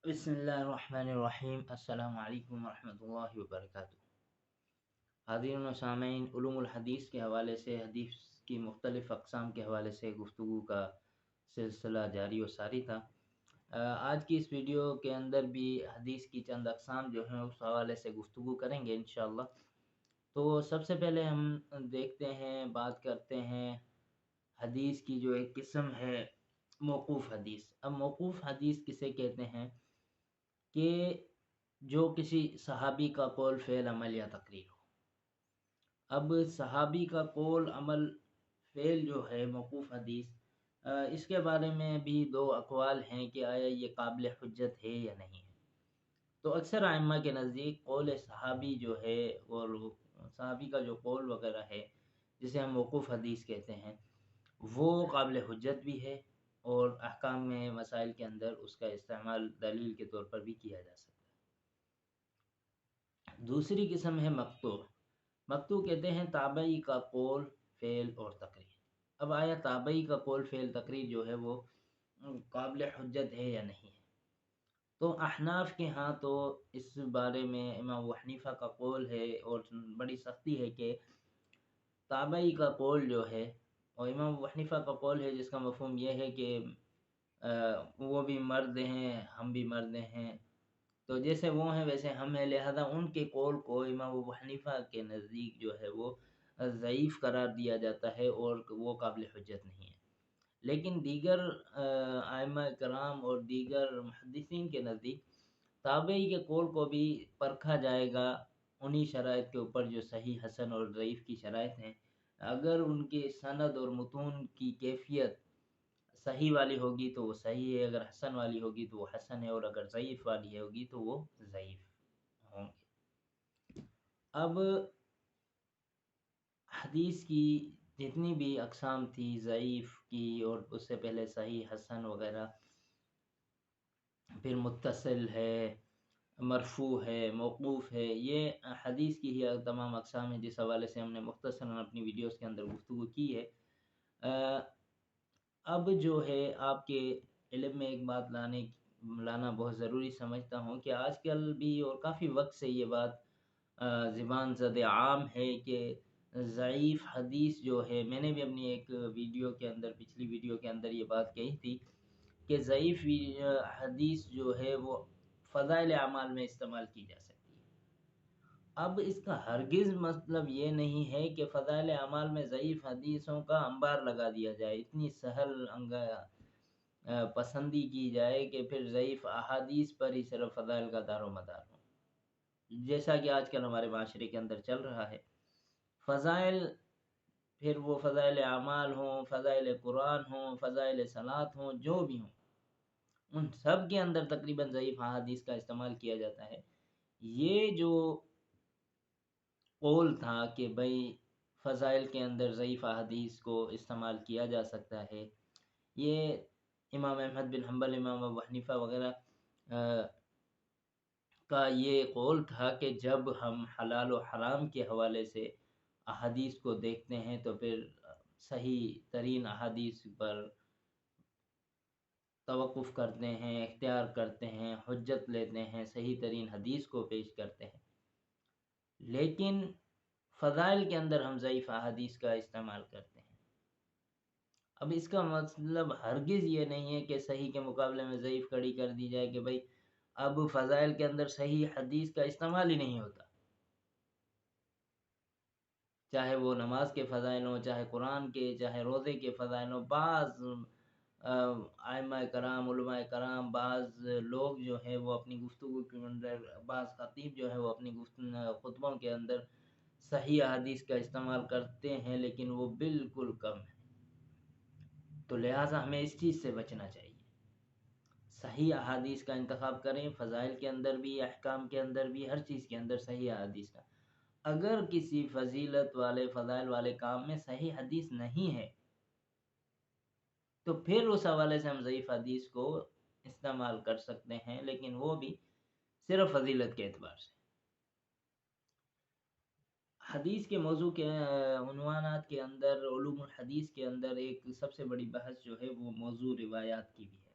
بسم اللہ الرحمن الرحیم۔ السلام علیکم ورحمۃ اللہ وبرکاتہ۔ حاضرین و سامعین، علوم الحدیث کے حوالے سے حدیث کی مختلف اقسام کے حوالے سے گفتگو کا سلسلہ جاری و ساری تھا۔ آج کی اس ویڈیو کے اندر بھی حدیث کی چند اقسام جو ہیں اس حوالے سے گفتگو کریں گے انشاءاللہ۔ تو سب سے پہلے ہم دیکھتے ہیں، بات کرتے ہیں حدیث کی جو ایک قسم ہے موقوف حدیث۔ اب موقوف حدیث کسے کہتے ہیں کہ جو کسی صحابی کا قول، فعل، عمل یا تقریر ہو۔ اب صحابی کا قول، عمل، فعل جو ہے موقوف حدیث، اس کے بارے میں بھی دو اقوال ہیں کہ آیا یہ قابل حجت ہے یا نہیں ہے۔ تو اکثر ائمہ کے نزدیک قول صحابی جو ہے اور صحابی کا جو قول وغیرہ ہے جسے ہم موقوف حدیث کہتے ہیں، وہ قابل حجت بھی ہے اور احکام میں مسائل کے اندر اس کا استعمال دلیل کے طور پر بھی کیا جا سکتا ہے۔ دوسری قسم ہے مقطوع۔ مقطوع کہتے ہیں تابعی کا قول، فعل اور تقریر۔ اب آیا تابعی کا قول، فعل، تقریر جو ہے وہ قابل حجت ہے یا نہیں ہے؟ تو احناف کے ہاں تو اس بارے میں امام ابو حنیفہ کا قول ہے اور بڑی سختی ہے کہ تابعی کا قول جو ہے، اور امام ابو حنیفہ کا قول ہے جس کا مفہوم یہ ہے کہ وہ بھی مرد ہیں، ہم بھی مرد ہیں، تو جیسے وہ ہیں ویسے ہم ہیں، لہذا ان کے قول کو امام ابو حنیفہ کے نزدیک جو ہے وہ ضعیف قرار دیا جاتا ہے اور وہ قابل حجت نہیں ہے۔ لیکن دیگر ائمہ کرام اور دیگر محدثین کے نزدیک تابعی کے قول کو بھی پرکھا جائے گا انہی شرائط کے اوپر جو صحیح، حسن اور ضعیف کی شرائط ہیں۔ اگر ان کے سند اور متون کی کیفیت صحیح والی ہوگی تو وہ صحیح ہے، اگر حسن والی ہوگی تو وہ حسن ہے، اور اگر ضعیف والی ہوگی تو وہ ضعیف ہوں گے۔ اب حدیث کی جتنی بھی اقسام تھی، ضعیف کی اور اس سے پہلے صحیح، حسن وغیرہ، پھر متصل ہے، مرفوع ہے، موقوف ہے، یہ حدیث کی ہی تمام اقسام ہیں جس حوالے سے ہم نے مختصراً اپنی ویڈیوز کے اندر گفتگو کی ہے۔ اب جو ہے آپ کے علم میں ایک بات لانا بہت ضروری سمجھتا ہوں کہ آج کل بھی اور کافی وقت سے یہ بات زبان زد عام ہے کہ ضعیف حدیث جو ہے، میں نے بھی اپنی ایک ویڈیو کے اندر، پچھلی ویڈیو کے اندر یہ بات کہی تھی کہ ضعیف حدیث جو ہے وہ فضائل اعمال میں استعمال کی جا سکتی ہے۔ اب اس کا ہرگز مطلب یہ نہیں ہے کہ فضائل اعمال میں ضعیف حدیثوں کا انبار لگا دیا جائے، اتنی سہل پسندی کی جائے کہ پھر ضعیف احادیث پر ہی صرف فضائل کا دار و مدار ہو، جیسا کہ آج کل ہمارے معاشرے کے اندر چل رہا ہے۔ فضائل، پھر وہ فضائل اعمال ہوں، فضائل قرآن ہوں، فضائل صلاۃ ہوں، جو بھی ہوں، ان سب کے اندر تقریباً ضعیف احادیث کا استعمال کیا جاتا ہے۔ یہ جو قول تھا کہ بھئی فضائل کے اندر ضعیف احادیث کو استعمال کیا جا سکتا ہے، یہ امام احمد بن حنبل، امام ابو حنیفہ وغیرہ کا یہ قول تھا کہ جب ہم حلال و حرام کے حوالے سے احادیث کو دیکھتے ہیں تو پھر صحیح ترین احادیث پر توقف کرتے ہیں، اختیار کرتے ہیں، حجت لیتے ہیں، صحیح ترین حدیث کو پیش کرتے ہیں، لیکن فضائل کے اندر ہم ضعیف احادیث کا استعمال کرتے ہیں۔ اب اس کا مطلب ہرگز یہ نہیں ہے کہ صحیح کے مقابلے میں ضعیف کھڑی کر دی جائے کہ بھئی اب فضائل کے اندر صحیح حدیث کا استعمال ہی نہیں ہوتا، چاہے وہ نماز کے فضائل ہوں، چاہے قرآن کے، چاہے روزے کے فضائل ہوں۔ بعض ائمہ کرام، علماء کرام، بعض لوگ جو ہیں وہ اپنی گفتگو کے اندر، بعض خطیب جو ہے وہ اپنی خطبوں کے اندر صحیح احادیث کا استعمال کرتے ہیں، لیکن وہ بالکل کم ہے۔ تو لہٰذا ہمیں اس چیز سے بچنا چاہیے، صحیح احادیث کا انتخاب کریں، فضائل کے اندر بھی، احکام کے اندر بھی، ہر چیز کے اندر صحیح احادیث کا۔ اگر کسی فضیلت والے، فضائل والے کام میں صحیح حدیث نہیں ہے تو پھر اس حوالے سے ہم ضعیف حدیث کو استعمال کر سکتے ہیں، لیکن وہ بھی صرف فضیلت کے اعتبار سے۔ حدیث کے موضوع کے عنوانات کے اندر، علوم الحدیث کے اندر ایک سب سے بڑی بحث جو ہے وہ موضوع روایات کی بھی ہے۔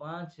5